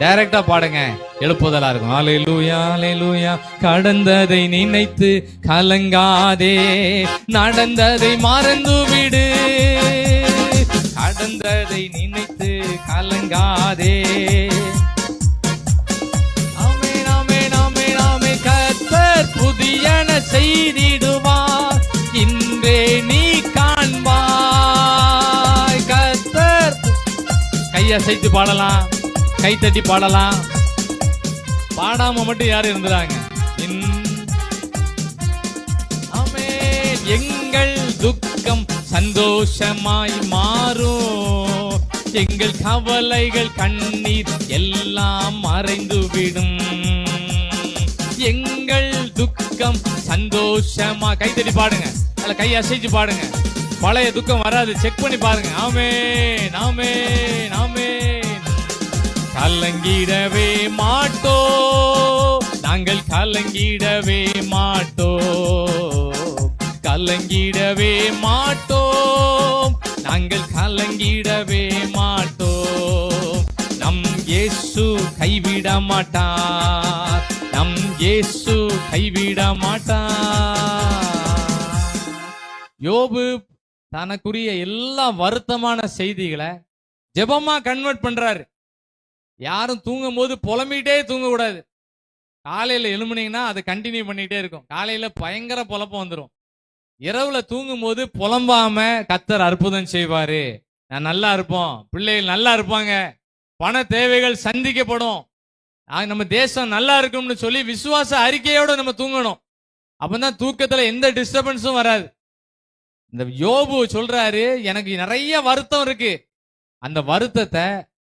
டைரக்டா பாடுங்க, எழுப்புதலா இருக்கும். ஹல்லேலூயா ஹல்லேலூயா. கடந்ததை நினைத்து கலங்காதே, நடந்ததை மறந்து விடு. கடந்ததை நினைத்து கலங்காதே. ஆமென் ஆமென் ஆமென் ஆமென். கர்த்தர் புதியன செய்திடுவார், இன்றே நீ காண்பாய். கர்த்தர். கையசைத்து பாடலாம், கை தட்டி பாடலாம். பாடாம மட்டும் யாரும் இருந்துறாங்க. ஆமென். எங்கள் துக்கம் சந்தோஷமாய் மாறும், எங்கள் கவலைகள் கண்ணீர் எல்லாம் மறைந்துவிடும். எங்கள் துக்கம் சந்தோஷமா. கை தட்டி பாடுங்க, அல்ல கை அசைச்சு பாடுங்க. பழைய துக்கம் வராது, செக் பண்ணி பாருங்க. ஆமென் ஆமென் ஆமென். கலங்கிடவே மாட்டோ, நாங்கள் கலங்கிடவே மாட்டோ, கலங்கிடவே மாட்டோம், நாங்கள் கலங்கிடவே மாட்டோம். நம் இயேசு கைவிட மாட்டார், நம் இயேசு கைவிட மாட்டார். யோபு தனக்குரிய எல்லா வருத்தமான செய்திகளை ஜெபமா கன்வெர்ட் பண்றாரு. யாரும் தூங்கும் போது புலம்பிட்டே தூங்க கூடாது. காலையில எழுமுனீங்கன்னா அதை கண்டினியூ பண்ணிட்டே இருக்கும். காலையில பயங்கர புலப்பம் வந்துடும். இரவுல தூங்கும் போது புலம்பாம கர்த்தர் அற்புதம் செய்வாரு, நான் நல்லா இருப்போம், பிள்ளைகள் நல்லா இருப்பாங்க, பண தேவைகள் சந்திக்கப்படும், நம்ம தேசம் நல்லா இருக்கும்னு சொல்லி விசுவாச அறிக்கையோட நம்ம தூங்கணும். அப்பதான் தூக்கத்துல எந்த டிஸ்டர்பன்ஸும் வராது. இந்த யோபு சொல்றாரு, எனக்கு நிறைய வருத்தம் இருக்கு, அந்த வருத்தத்தை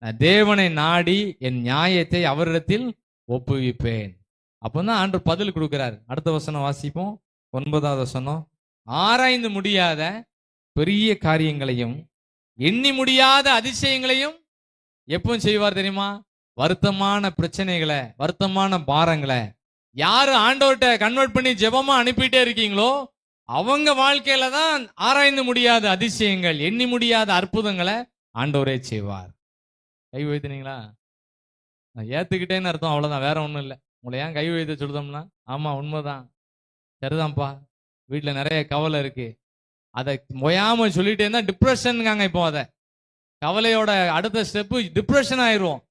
நான் தேவனை நாடி என் நியாயத்தை அவரிடத்தில் ஒப்புவிப்பேன். அப்பதான் ஆண்டவர் பதில் கொடுக்கிறார். அடுத்த வசனம் வாசிப்போம், 9வது வசனம். ஆராய்ந்து முடியாத பெரிய காரியங்களையும் எண்ணி முடியாத அதிசயங்களையும் எப்போ செய்வார் தெரியுமா? வருத்தமான பிரச்சனைகளை, வருத்தமான பாரங்களை யாரு ஆண்டவர்கிட்ட கன்வெர்ட் பண்ணி ஜெபமா அனுப்பிட்டே இருக்கீங்களோ அவங்க வாழ்க்கையில தான் ஆராய்ந்து முடியாத அதிசயங்கள், எண்ணி முடியாத அற்புதங்களை ஆண்டவரே செய்வார். கை வைத்தனீங்களா? ஏத்துக்கிட்டேன்னு அர்த்தம், அவ்வளவுதான், வேற ஒண்ணும் இல்லை. உங்களை ஏன் கை வைத்து சொல்லுதோம்னா, ஆமா உண்மைதான், சரிதான்ப்பா, வீட்டுல நிறைய கவலை இருக்கு, அதை மொயாம சொல்லிட்டே இருந்தா டிப்ரெஷனுங்காங்க. இப்போ அதை கவலையோட அடுத்த ஸ்டெப்பு டிப்ரெஷன் ஆயிரும்.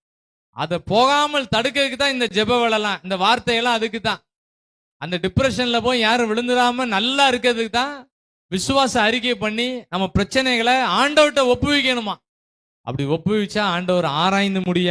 அதை போகாமல் தடுக்கிறதுக்கு தான் இந்த ஜெப வேலைலாம், இந்த வார்த்தையெல்லாம் அதுக்கு தான். அந்த டிப்ரெஷன்ல போய் யாரும் விழுந்துடாம நல்லா இருக்கிறதுக்கு தான் விசுவாச அறிக்கை பண்ணி நம்ம பிரச்சனைகளை ஆண்டவர்கிட்ட ஒப்புவிக்கணுமா. அப்படி ஒப்புவிச்சா ஆண்டவர் ஆராய்ந்து முடியாது